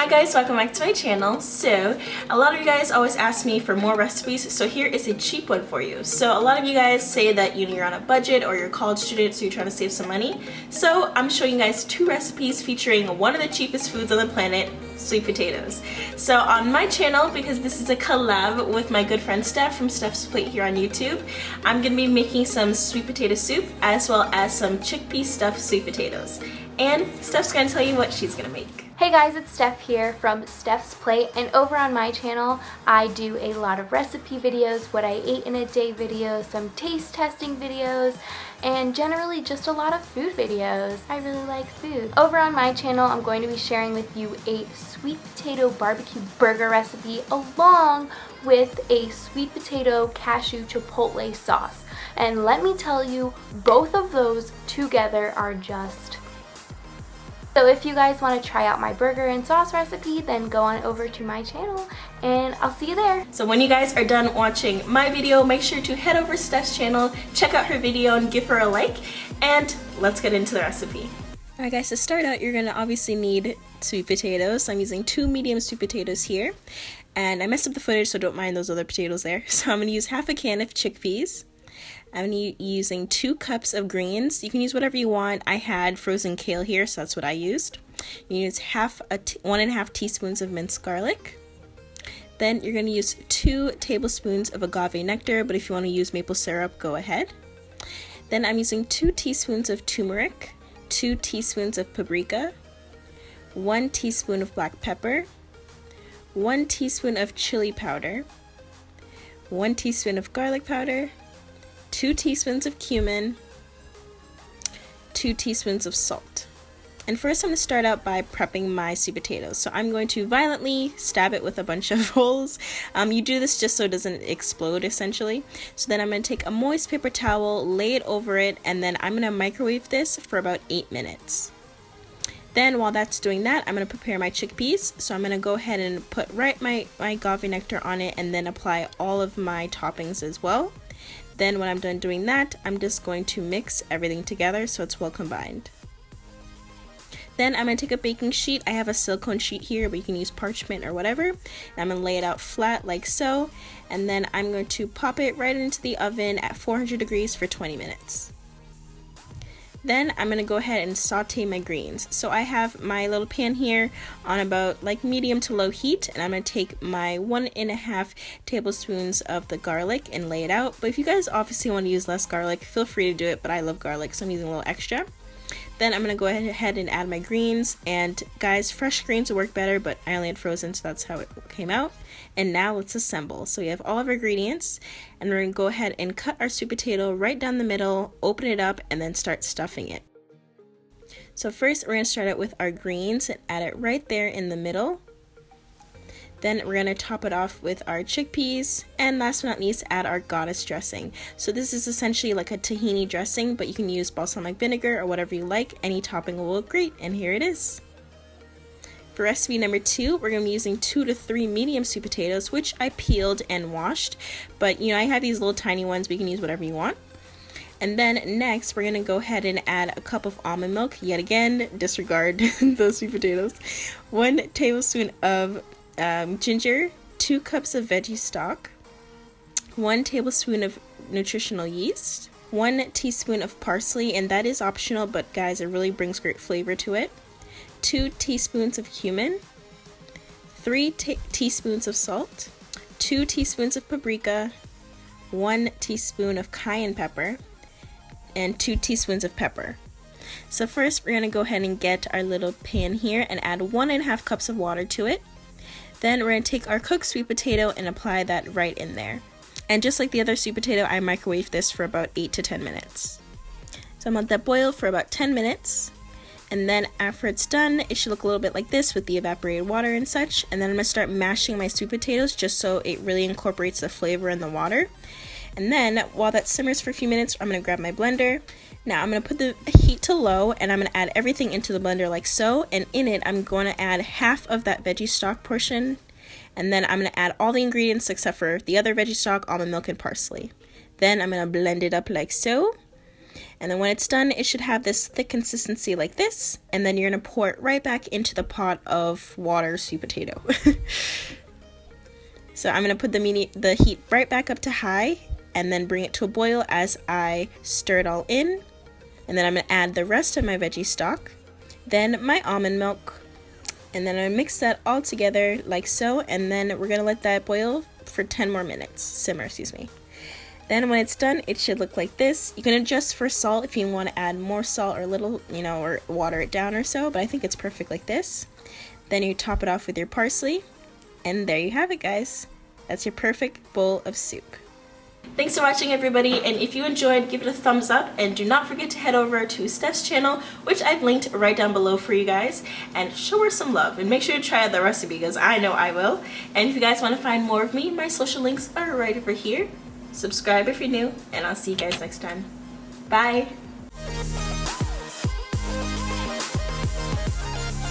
Hi guys, welcome back to my channel. So a lot of you guys always ask me for more recipes, so here is a cheap one for you. So a lot of you guys say that you're on a budget or you're a college student, so you're trying to save some money. So I'm showing you guys two recipes featuring one of the cheapest foods on the planet, sweet potatoes. So on my channel, because this is a collab with my good friend Steph from StephsPlate here on YouTube, I'm gonna be making some sweet potato soup as well as some chickpea stuffed sweet potatoes. And Steph's gonna tell you what she's gonna make. Hey guys, it's Steph here from Steph's Plate, and over on my channel I do a lot of recipe videos, what I ate in a day videos, some taste testing videos, and generally just a lot of food videos. I really like food. Over on my channel I'm going to be sharing with you a sweet potato barbecue burger recipe along with a sweet potato cashew chipotle sauce. And let me tell you, both of those together are just... So if you guys want to try out my burger and sauce recipe, then go on over to my channel and I'll see you there. So when you guys are done watching my video, make sure to head over to Steph's channel, check out her video and give her a like, and let's get into the recipe. Alright guys, to start out you're going to obviously need sweet potatoes. I'm using 2 medium sweet potatoes here, and I messed up the footage so don't mind those other potatoes there. So I'm going to use half a can of chickpeas. I'm using 2 cups of greens. You can use whatever you want. I had frozen kale here, so that's what I used. You use 1.5 teaspoons of minced garlic. Then you're going to use 2 tablespoons of agave nectar, but if you want to use maple syrup, go ahead. Then I'm using 2 teaspoons of turmeric, 2 teaspoons of paprika, 1 teaspoon of black pepper, 1 teaspoon of chili powder, 1 teaspoon of garlic powder, 2 teaspoons of cumin, 2 teaspoons of salt. And first I'm going to start out by prepping my sweet potatoes. So I'm going to violently stab it with a bunch of holes. You do this just so it doesn't explode essentially. So then I'm going to take a moist paper towel, lay it over it, and then I'm going to microwave this for about 8 minutes. Then while that's doing that, I'm going to prepare my chickpeas. So I'm going to go ahead and put my agave nectar on it and then apply all of my toppings as well. Then when I'm done doing that, I'm just going to mix everything together so it's well combined. Then I'm going to take a baking sheet. I have a silicone sheet here, but you can use parchment or whatever. And I'm going to lay it out flat like so. And then I'm going to pop it right into the oven at 400 degrees for 20 minutes. Then I'm going to go ahead and saute my greens. So I have my little pan here on about like medium to low heat, and I'm going to take my 1.5 tablespoons of the garlic and lay it out. But if you guys obviously want to use less garlic, feel free to do it, but I love garlic, so I'm using a little extra. Then I'm going to go ahead and add my greens, and guys, fresh greens will work better, but I only had frozen, so that's how it came out. And now let's assemble. So we have all of our ingredients, and we're going to go ahead and cut our sweet potato right down the middle, open it up, and then start stuffing it. So first we're going to start out with our greens and add it right there in the middle. Then we're going to top it off with our chickpeas, and last but not least, add our goddess dressing. So this is essentially like a tahini dressing, but you can use balsamic vinegar or whatever you like. Any topping will look great, and here it is. For recipe number 2, we're going to be using 2 to 3 medium sweet potatoes, which I peeled and washed, but I have these little tiny ones, but you can use whatever you want. And then next, we're going to go ahead and add a cup of almond milk. Yet again, disregard those sweet potatoes. 1 tablespoon of ginger, 2 cups of veggie stock, 1 tablespoon of nutritional yeast, 1 teaspoon of parsley, and that is optional, but guys, it really brings great flavor to it, 2 teaspoons of cumin, 3 teaspoons of salt, 2 teaspoons of paprika, 1 teaspoon of cayenne pepper, and 2 teaspoons of pepper. So first we're going to go ahead and get our little pan here and add 1.5 cups of water to it. Then we're going to take our cooked sweet potato and apply that right in there. And just like the other sweet potato, I microwaved this for about 8 to 10 minutes. So I'm going to let that boil for about 10 minutes. And then after it's done, it should look a little bit like this with the evaporated water and such. And then I'm going to start mashing my sweet potatoes just so it really incorporates the flavor in the water. And then while that simmers for a few minutes, I'm going to grab my blender. Now I'm going to put the heat to low, and I'm going to add everything into the blender like so, and in it I'm going to add half of that veggie stock portion, and then I'm going to add all the ingredients except for the other veggie stock, almond milk, and parsley. Then I'm going to blend it up like so, And then when it's done, it should have this thick consistency like this. And then you're gonna pour it right back into the pot of water sweet potato. So I'm gonna put the heat right back up to high and then bring it to a boil as I stir it all in. And then I'm gonna add the rest of my veggie stock, then my almond milk, and then I mix that all together like so, and then we're gonna let that boil for 10 more minutes, simmer, excuse me. Then when it's done, it should look like this. You can adjust for salt if you want to add more salt or a little, you know, or water it down or so, but I think it's perfect like this. Then you top it off with your parsley, and there you have it, guys. That's your perfect bowl of soup. Thanks for watching, everybody, and if you enjoyed, give it a thumbs up, and do not forget to head over to Steph's channel, which I've linked right down below for you guys, and show her some love, and make sure to try out the recipe because I know I will. And if you guys want to find more of me, my social links are right over here. Subscribe if you're new, and I'll see you guys next time. Bye!